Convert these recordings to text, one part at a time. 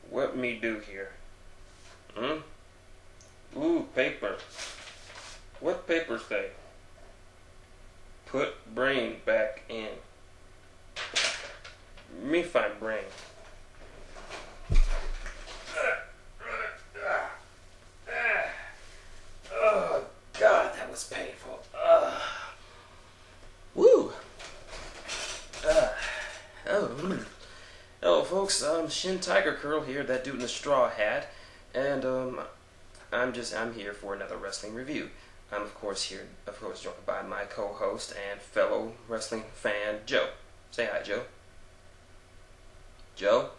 What me do here? Ooh, paper. What paper say? Put brain back in. Me find brain. Oh God, that was painful. Woo. Hello, folks. Shin Tiger Curl here, that dude in the straw hat, and I'm here for another wrestling review. I'm of course joined by my co-host and fellow wrestling fan, Joe. Say hi, Joe. Joe?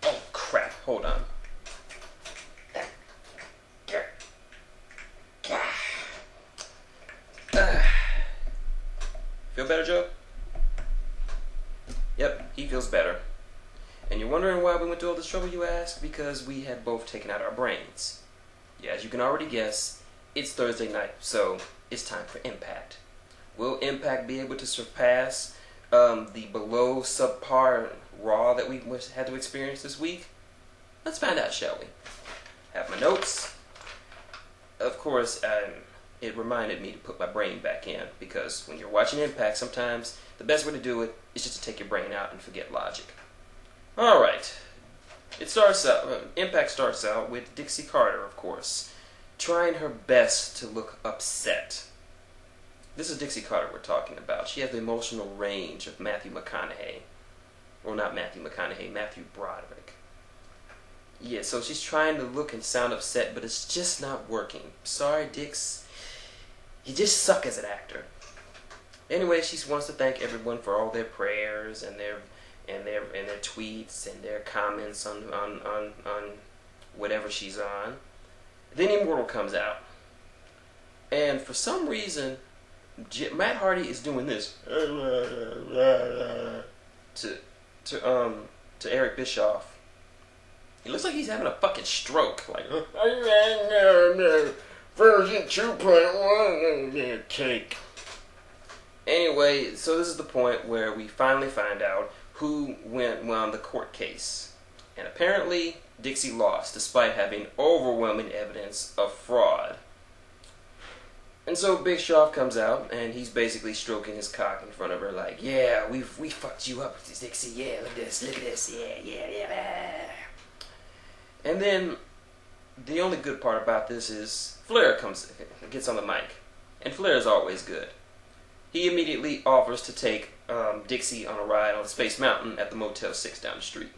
Oh crap! Hold on. Feel better, Joe? Yep, he feels better. And you're wondering why we went to all this trouble, you ask? Because we had both taken out our brains. Yeah, as you can already guess, it's Thursday night, so it's time for Impact. Will Impact be able to surpass the below subpar Raw that we had to experience this week? Let's find out, shall we? Have my notes. Of course, it reminded me to put my brain back in, because when you're watching Impact, sometimes the best way to do it is just to take your brain out and forget logic. Alright, Impact starts out with Dixie Carter, of course, trying her best to look upset. This is Dixie Carter we're talking about. She has the emotional range of Matthew McConaughey. Well, not Matthew McConaughey, Matthew Broderick. Yeah, so she's trying to look and sound upset, but it's just not working. Sorry, Dix. You just suck as an actor. Anyway, she wants to thank everyone for all their prayers and their tweets and their comments on whatever she's on. Then Immortal comes out, and for some reason, Matt Hardy is doing this to Eric Bischoff. He looks like he's having a fucking stroke. Like, version 2.1 cake. Anyway, so this is the point where we finally find out who won the court case. And apparently, Dixie lost, despite having overwhelming evidence of fraud. And so Bischoff comes out, and he's basically stroking his cock in front of her like, yeah, we fucked you up, Dixie, yeah, look at this, yeah. And then, the only good part about this is, Flair gets on the mic. And Flair is always good. He immediately offers to take Dixie on a ride on Space Mountain at the Motel 6 down the street.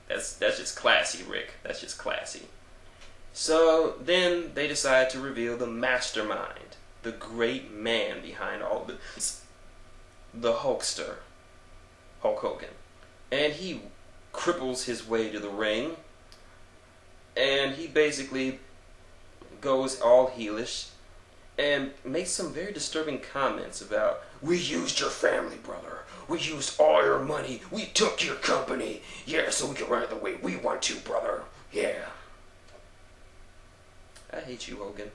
That's just classy, Rick. That's just classy. So then they decide to reveal the mastermind, the great man behind all this, the Hulkster, Hulk Hogan. And he cripples his way to the ring, and he basically goes all heelish and makes some very disturbing comments about, we used your family, brother. We used all your money. We took your company. Yeah, so we can run it the way we want to, brother. Yeah. I hate you, Hogan.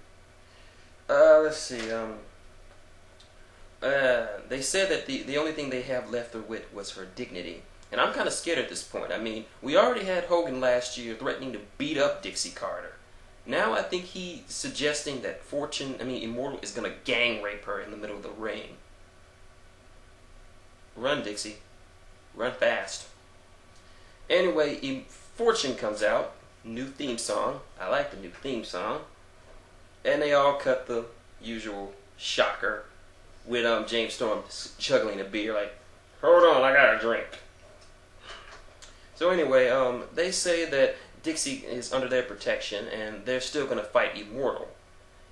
Let's see. They said that the only thing they have left her with was her dignity. And I'm kind of scared at this point. I mean, we already had Hogan last year threatening to beat up Dixie Carter. Now I think he's suggesting that Immortal is going to gang rape her in the middle of the ring. Run, Dixie. Run fast. Anyway, Fortune comes out. New theme song. I like the new theme song. And they all cut the usual shocker with James Storm chugging a beer like, hold on, I got a drink. So anyway, they say that Dixie is under their protection and they're still going to fight Immortal.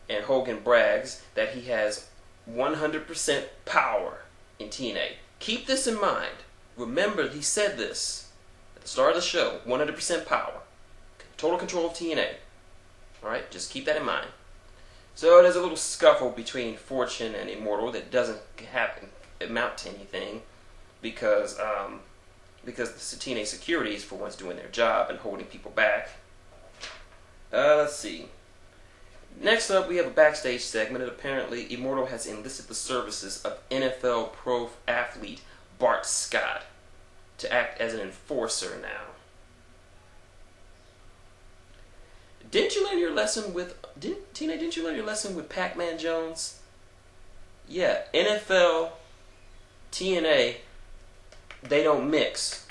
And Hogan brags that he has 100% power in TNA. Keep this in mind. Remember, he said this at the start of the show, 100% power. Total control of TNA. Alright, just keep that in mind. So there's a little scuffle between Fortune and Immortal that doesn't amount to anything because the TNA security is for once doing their job and holding people back. Let's see. Next up, we have a backstage segment, and apparently Immortal has enlisted the services of NFL pro athlete Bart Scott to act as an enforcer now. Didn't you learn your lesson with Didn't you learn your lesson with Pac-Man Jones? Yeah, NFL, TNA, they don't mix.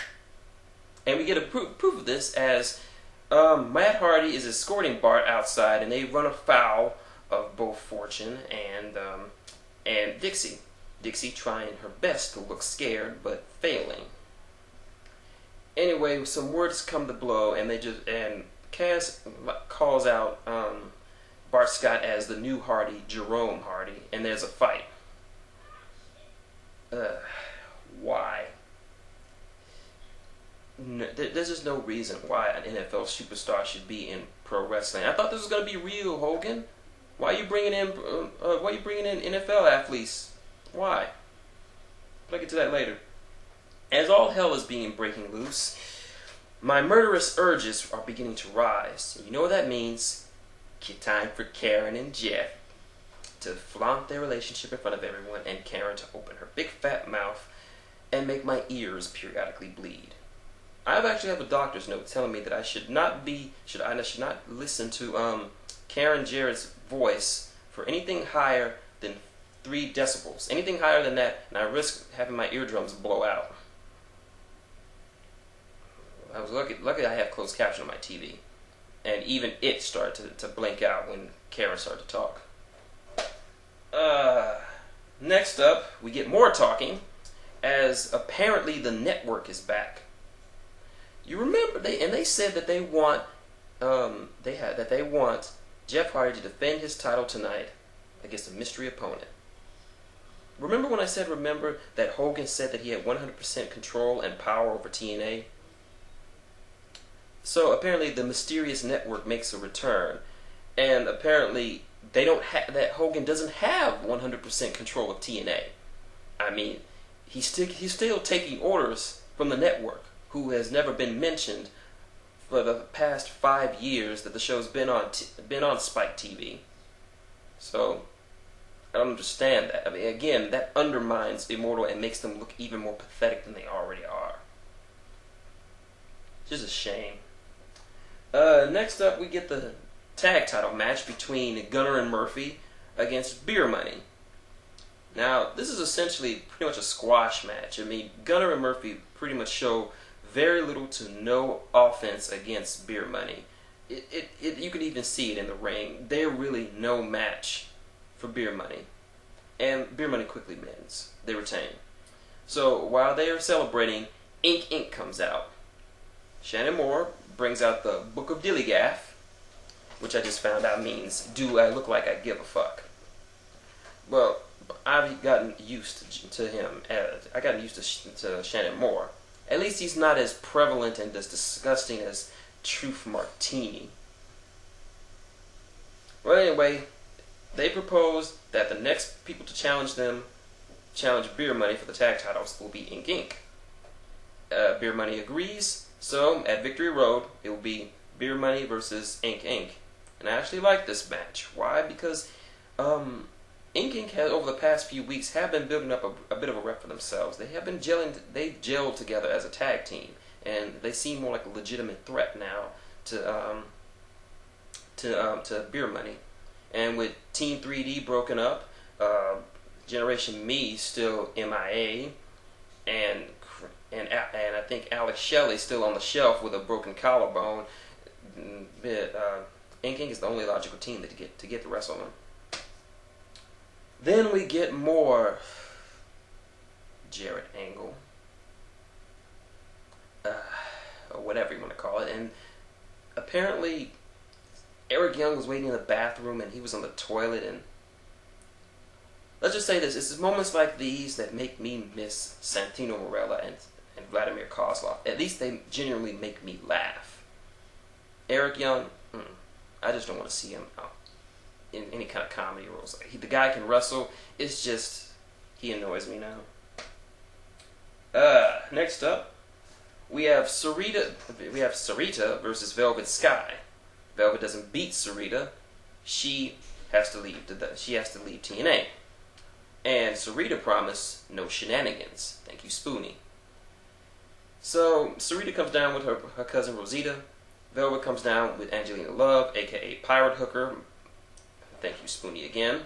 And we get a proof of this as Matt Hardy is escorting Bart outside, and they run afoul of both Fortune and Dixie. Dixie trying her best to look scared, but failing. Anyway, some words come to blow, and Cass calls out Bart Scott as the new Hardy, Jerome Hardy, and there's a fight. Why? No, there's just no reason why an NFL superstar should be in pro wrestling. I thought this was gonna be real, Hogan. Why are you bringing in NFL athletes? Why? But I'll get to that later. As all hell is breaking loose, my murderous urges are beginning to rise. And you know what that means? Time for Karen and Jeff to flaunt their relationship in front of everyone, and Karen to open her big fat mouth and make my ears periodically bleed. I actually have a doctor's note telling me that I should not listen to Karen Jarrett's voice for anything higher than 3 decibels. Anything higher than that, and I risk having my eardrums blow out. I was lucky I have closed caption on my TV, and even it started to blink out when Karen started to talk. Next up, we get more talking, as apparently the network is back. You remember they said that they want Jeff Hardy to defend his title tonight against a mystery opponent. Remember when I said that Hogan said that he had 100% control and power over TNA? So apparently the mysterious network makes a return, and apparently that Hogan doesn't have 100% control of TNA. I mean, he's still taking orders from the network, who has never been mentioned for the past 5 years that the show's been on Spike TV. So I don't understand that. I mean, again, that undermines Immortal and makes them look even more pathetic than they already are. Just a shame. Next up, we get the tag title match between Gunner and Murphy against Beer Money. Now, this is essentially pretty much a squash match. I mean, Gunner and Murphy pretty much show very little to no offense against Beer Money. You can even see it in the ring. They're really no match for Beer Money. And Beer Money quickly wins. They retain. So while they are celebrating, Inc. comes out. Shannon Moore brings out the Book of Dillygaff, which I just found out means, do I look like I give a fuck? Well, I've gotten used to him. I gotten used to Shannon Moore. At least he's not as prevalent and as disgusting as Truth Martini. Well, anyway, they proposed that the next people to challenge Beer Money for the tag titles will be Inc. Beer Money agrees, so at Victory Road, it will be Beer Money versus Inc. And I actually like this match. Why? Because Inc. has, over the past few weeks, have been building up a bit of a rep for themselves. They have been they've gelled together as a tag team, and they seem more like a legitimate threat now to Beer Money. And with Team 3D broken up, Generation Me still MIA, and I think Alex Shelley's still on the shelf with a broken collarbone. Inc. is the only logical team to get to wrestle them. Then we get more Jarrett Angle, or whatever you want to call it, and apparently Eric Young was waiting in the bathroom and he was on the toilet, and let's just say this, it's moments like these that make me miss Santino Marella and Vladimir Kozlov. At least they genuinely make me laugh. Eric Young, I just don't want to see him out in any kind of comedy roles. The guy can wrestle. It's just, he annoys me now. Next up, we have Sarita versus Velvet Sky. Velvet doesn't beat Sarita. she has to leave TNA. And Sarita promised no shenanigans. Thank you, Spoonie. So Sarita comes down with her cousin Rosita. Velvet comes down with Angelina Love, aka Pirate Hooker. Thank you, Spoonie, again.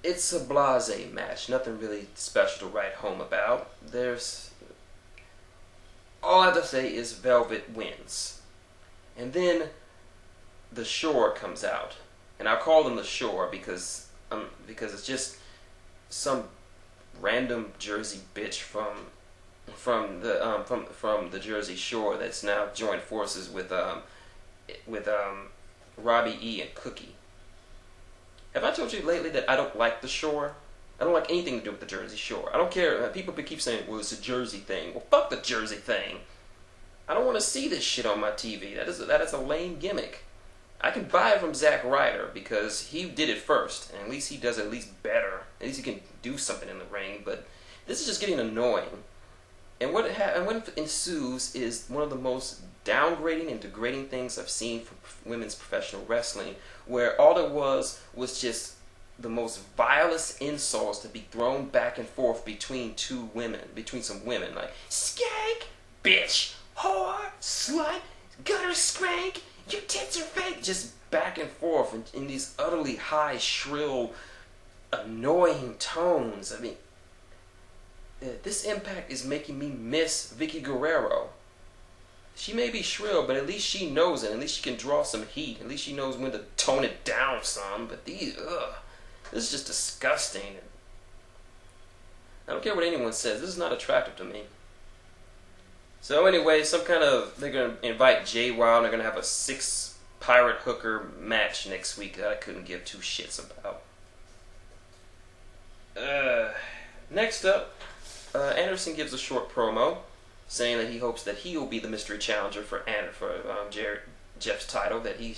It's a blasé match. Nothing really special to write home about. All I have to say is Velvet wins. And then the Shore comes out. And I call them the Shore because it's just some random Jersey bitch from the Jersey Shore that's now joined forces with Robbie E and Cookie. Have I told you lately that I don't like the Shore? I don't like anything to do with the Jersey Shore. I don't care. People keep saying, well, it's a Jersey thing. Well, fuck the Jersey thing. I don't want to see this shit on my TV. That is a lame gimmick. I can buy it from Zack Ryder because he did it first, and at least he does it at least better. At least he can do something in the ring, but this is just getting annoying. And what ensues is one of the most downgrading and degrading things I've seen from women's professional wrestling, where all it was just the most vilest insults to be thrown back and forth between some women, like skank, bitch, whore, slut, gutter skank, your tits are fake, just back and forth in these utterly high, shrill, annoying tones. I mean, this Impact is making me miss Vicky Guerrero. She may be shrill, but at least she knows it. At least she can draw some heat. At least she knows when to tone it down some. But this is just disgusting. I don't care what anyone says. This is not attractive to me. So anyway, they're going to invite Jay Wild. They're going to have a 6 Pirate Hooker match next week that I couldn't give 2 shits about. Next up, Anderson gives a short promo saying that he hopes that he will be the mystery challenger for Jeff's title, that he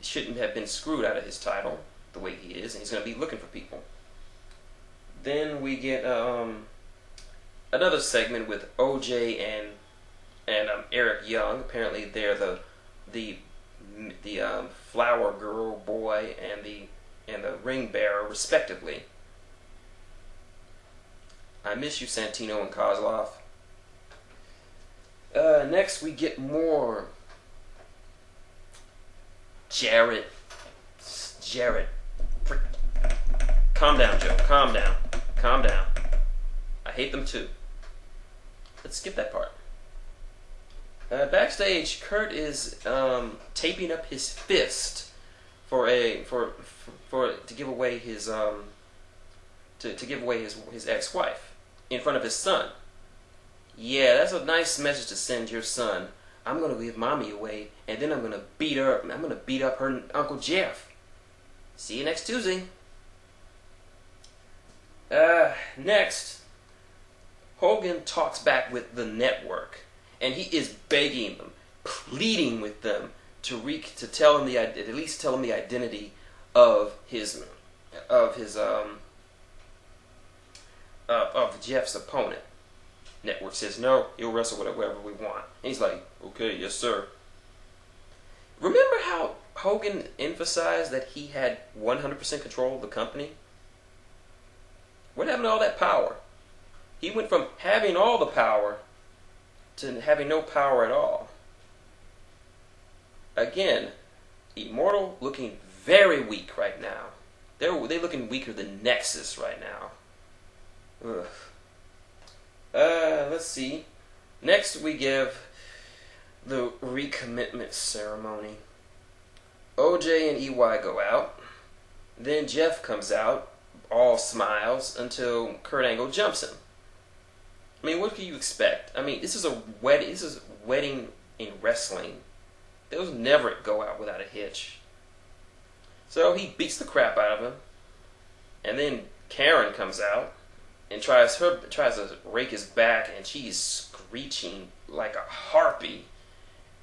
shouldn't have been screwed out of his title the way he is, and he's going to be looking for people. Then we get another segment with OJ and Eric Young. Apparently they're the flower girl boy and the ring bearer respectively. I miss you, Santino and Kozlov. Next we get more Jarrett. Calm down, Joe. Calm down. I hate them too. Let's skip that part. Backstage, Kurt is taping up his fist to give away his his ex-wife in front of his son. Yeah, that's a nice message to send your son. I'm gonna give mommy away, and then I'm gonna beat her up. I'm gonna beat up her Uncle Jeff. See you next Tuesday. Next, Hogan talks back with the network, and he is begging them, pleading with them to tell him at least tell him the identity of Jeff's opponent. Network says no, he'll wrestle with whoever we want. And he's like, okay, yes sir. Remember how Hogan emphasized that he had 100% control of the company? What happened to all that power? He went from having all the power to having no power at all. Again, Immortal looking very weak right now. They're looking weaker than Nexus right now. Ugh. Let's see. Next we give the recommitment ceremony. OJ and EY go out. Then Jeff comes out, all smiles, until Kurt Angle jumps him. I mean, what can you expect? I mean, this is a wedding in wrestling. Those never go out without a hitch. So he beats the crap out of him. And then Karen comes out and tries to rake his back, and she's screeching like a harpy.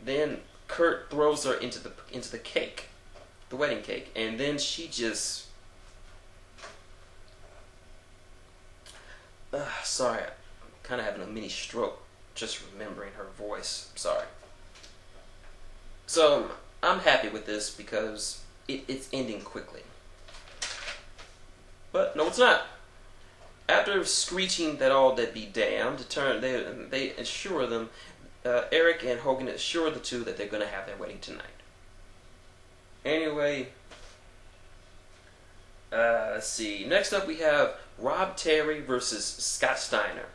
Then Kurt throws her into the cake, the wedding cake, and then she just sorry, I'm kind of having a mini stroke just remembering her voice. Sorry. So I'm happy with this because it's ending quickly. But no, it's not. After screeching that all that be damned, they assure them, Eric and Hogan assure the two that they're going to have their wedding tonight. Anyway, let's see. Next up we have Rob Terry versus Scott Steiner.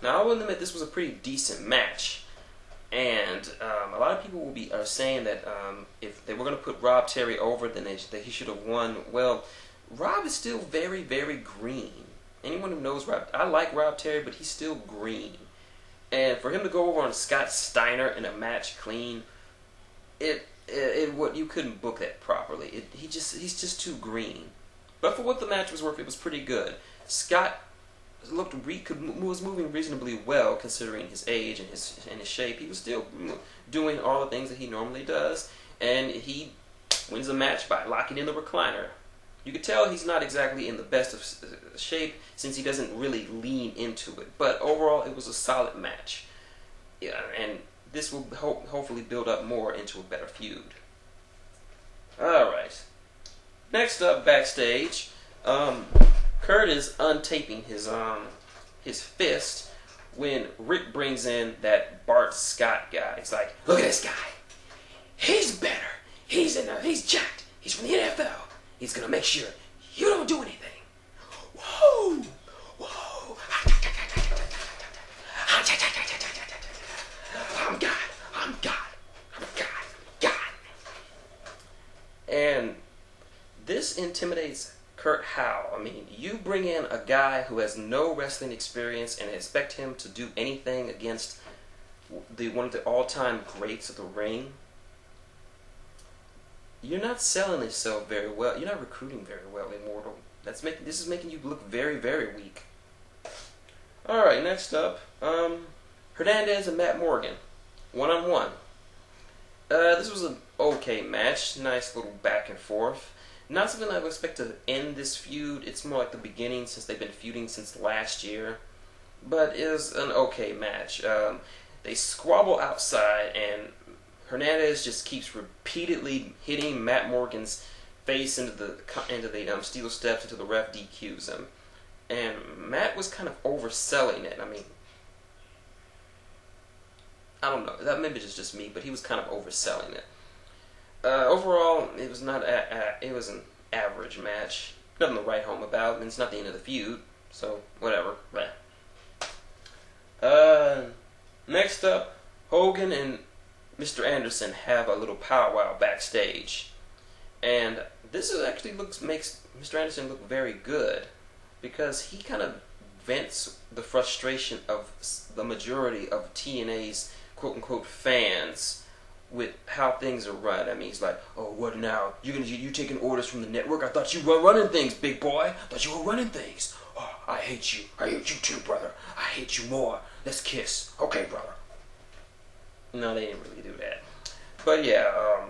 Now I will admit this was a pretty decent match, and a lot of people are saying that if they were going to put Rob Terry over, then that he should have won. Well, Rob is still very, very green. Anyone who knows Rob, I like Rob Terry, but he's still green. And for him to go over on Scott Steiner in a match clean, what you couldn't book that properly. He's just too green. But for what the match was worth, it was pretty good. Scott was moving reasonably well considering his age and his shape. He was still doing all the things that he normally does, and he wins the match by locking in the recliner. You could tell he's not exactly in the best of shape since he doesn't really lean into it. But overall, it was a solid match. Yeah, and this will hopefully build up more into a better feud. Alright. Next up, backstage, Kurt is untaping his fist when Rick brings in that Bart Scott guy. It's like, look at this guy. He's better. He's jacked. He's from the NFL. He's gonna make sure you don't do anything. Whoa! Whoa! I'm God. I'm God. I'm God. God. And this intimidates Kurt Howe. I mean, you bring in a guy who has no wrestling experience and expect him to do anything against one of the all-time greats of the ring. You're not selling yourself very well. You're not recruiting very well, Immortal. This is making you look very, very weak. Alright, next up, Hernandez and Matt Morgan. One-on-one. This was an okay match. Nice little back and forth. Not something I would expect to end this feud. It's more like the beginning since they've been feuding since last year. But it was an okay match. They squabble outside, and Hernandez just keeps repeatedly hitting Matt Morgan's face into the steel steps until the ref DQs him. And Matt was kind of overselling it. I mean, I don't know. That maybe it's just me, but he was kind of overselling it. Overall, it was not. It was an average match. Nothing to write home about, and it's not the end of the feud. So whatever. Next up, Hogan and Mr. Anderson have a little powwow backstage, and this actually makes Mr. Anderson look very good because he kind of vents the frustration of the majority of TNA's quote-unquote fans with how things are run. I mean, he's like, "Oh, what now? You taking orders from the network? I thought you were running things, big boy. I thought you were running things. Oh, I hate you. I hate you too, brother. I hate you more. Let's kiss. Okay, brother." No, they didn't really do that. But yeah,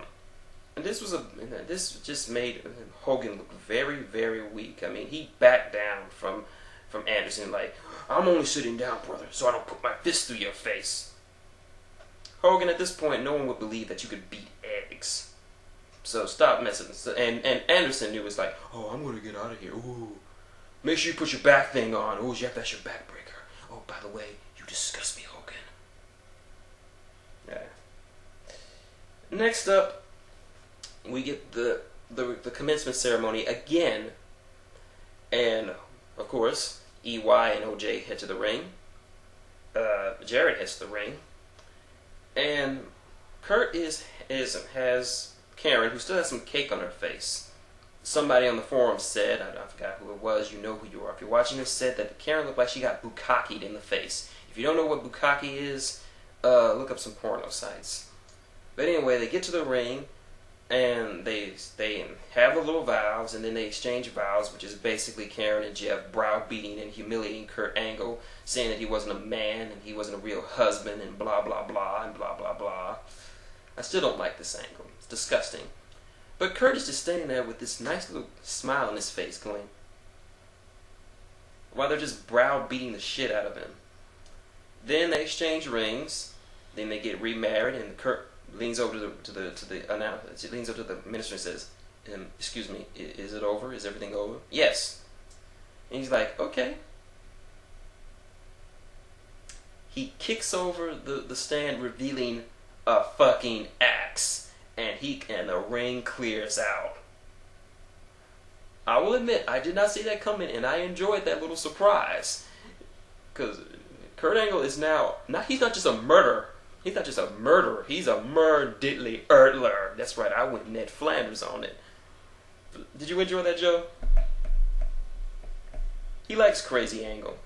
this just made Hogan look very, very weak. I mean, he backed down from Anderson like, "I'm only sitting down, brother, so I don't put my fist through your face." Hogan, at this point, no one would believe that you could beat eggs. So stop messing. And Anderson knew, was like, "Oh, I'm going to get out of here. Ooh. Make sure you put your back thing on. Oh, that's your back breaker. Oh, by the way, you disgust me, Hogan." Yeah. Next up, we get the commencement ceremony again. And, of course, EY and OJ head to the ring. Jarrett heads to the ring. And Kurt has Karen, who still has some cake on her face. Somebody on the forum said, I forgot who it was, you know who you are if you're watching this, said that Karen looked like she got bukkakied in the face. If you don't know what bukkake is, look up some porno sites. But anyway, they get to the ring, and they have the little vows, and then they exchange vows, which is basically Karen and Jeff browbeating and humiliating Kurt Angle, saying that he wasn't a man, and he wasn't a real husband, and blah, blah, blah, and blah, blah, blah. I still don't like this angle. It's disgusting. But Kurt is just standing there with this nice little smile on his face going, while they're just browbeating the shit out of him. Then they exchange rings, then they get remarried, and Kurt leans over to the minister and says, excuse me, is it over? Is everything over? Yes. And he's like, okay. He kicks over the stand, revealing a fucking axe, and the ring clears out. I will admit, I did not see that coming, and I enjoyed that little surprise. Because Kurt Angle is now, he's not just a murderer. He's not just a murderer. He's a murdiddly Ertler. That's right, I went Ned Flanders on it. Did you enjoy that, Joe? He likes crazy Angle.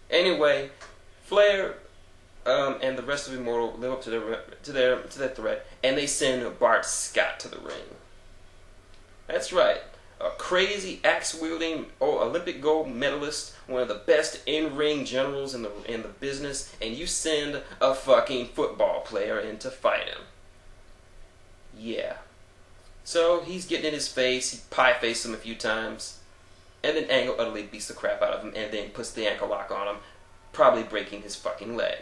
Anyway, Flair and the rest of Immortal live up to their threat, and they send Bart Scott to the ring. That's right. A crazy axe-wielding Olympic gold medalist, one of the best in-ring generals in the business, and you send a fucking football player in to fight him. Yeah. So he's getting in his face, he pie-faced him a few times, and then Angle utterly beats the crap out of him and then puts the ankle lock on him, probably breaking his fucking leg.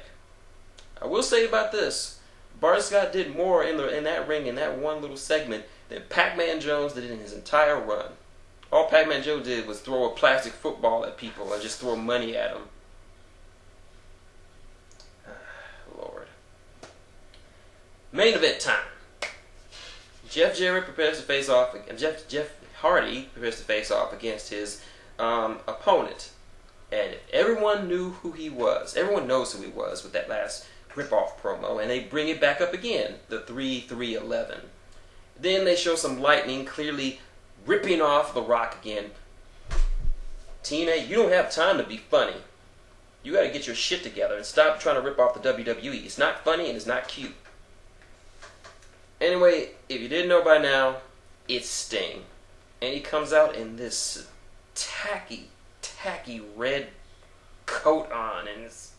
I will say about this, Bart Scott did more in that ring in that one little segment than Pac-Man Jones did in his entire run. All Pac-Man Joe did was throw a plastic football at people and just throw money at them. Lord. Main event time. Jeff Jarrett prepares to face off. Jeff Hardy prepares to face off against his opponent. And if everyone knew who he was, everyone knows who he was with that last rip-off promo, and they bring it back up again, the 3-3-11. Then they show some lightning clearly ripping off The Rock again. TNA, you don't have time to be funny. You got to get your shit together and stop trying to rip off the WWE. It's not funny and it's not cute. Anyway, if you didn't know by now, it's Sting. And he comes out in this tacky red coat on, and it's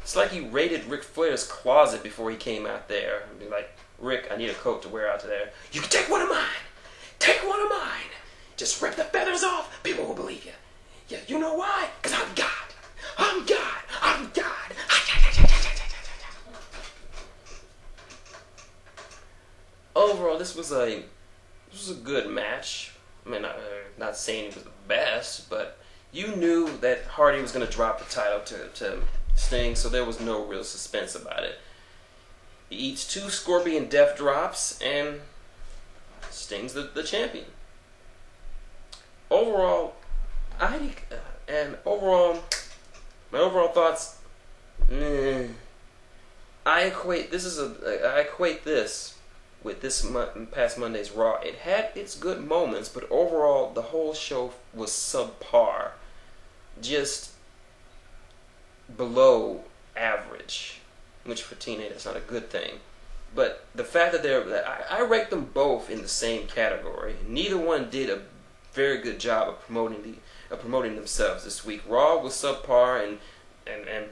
it's like he raided Ric Flair's closet before he came out there and be like, Rick, I need a coat to wear out to there. You can take one of mine. Take one of mine. Just rip the feathers off. People will believe you. Yeah, you know why? Because I'm God. I'm God. I'm God. Overall, this was a good match. I mean, not saying it was the best, but you knew that Hardy was going to drop the title to Sting, so there was no real suspense about it. He eats 2 Scorpion Death Drops, and Sting's the champion. Overall, my overall thoughts. I equate this with this past Monday's Raw. It had its good moments, but overall, the whole show was subpar, just below average. Which for TNA, that's not a good thing. But the fact that I rank them both in the same category. Neither one did a very good job of promoting themselves this week. Raw was subpar, and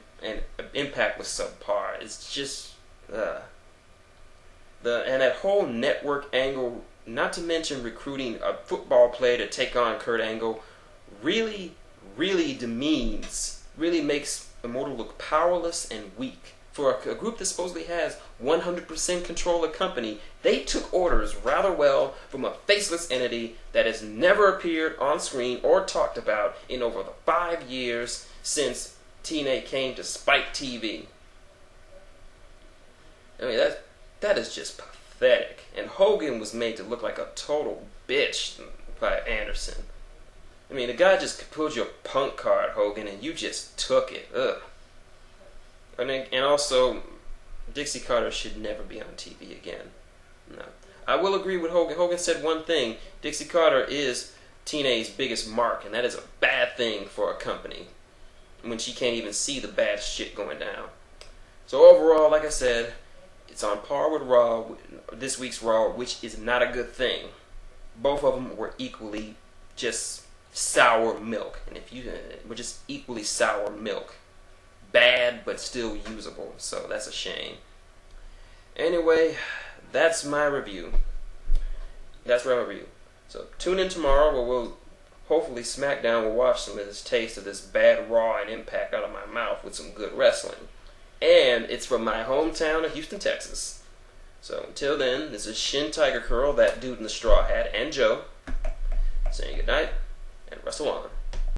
Impact was subpar. It's just and that whole network angle, not to mention recruiting a football player to take on Kurt Angle, really demeans, really makes Immortal look powerless and weak. For a group that supposedly has 100% control of the company, they took orders rather well from a faceless entity that has never appeared on screen or talked about in over the 5 years since TNA came to Spike TV. I mean, that is just pathetic. And Hogan was made to look like a total bitch by Anderson. I mean, the guy just pulled your punk card, Hogan, and you just took it. Ugh. And also, Dixie Carter should never be on TV again. No. I will agree with Hogan. Hogan said one thing. Dixie Carter is TNA's biggest mark, and that is a bad thing for a company when she can't even see the bad shit going down. So overall, like I said, it's on par with Raw, this week's Raw, which is not a good thing. Both of them were equally just sour milk. And if you were just equally sour milk. Bad, but still usable. So that's a shame. Anyway, that's my review. So tune in tomorrow where we'll hopefully SmackDown will wash some of this taste of this bad Raw and Impact out of my mouth with some good wrestling. And it's from my hometown of Houston, Texas. So until then, this is Shin Tiger Curl, that dude in the straw hat, and Joe, saying goodnight and wrestle on.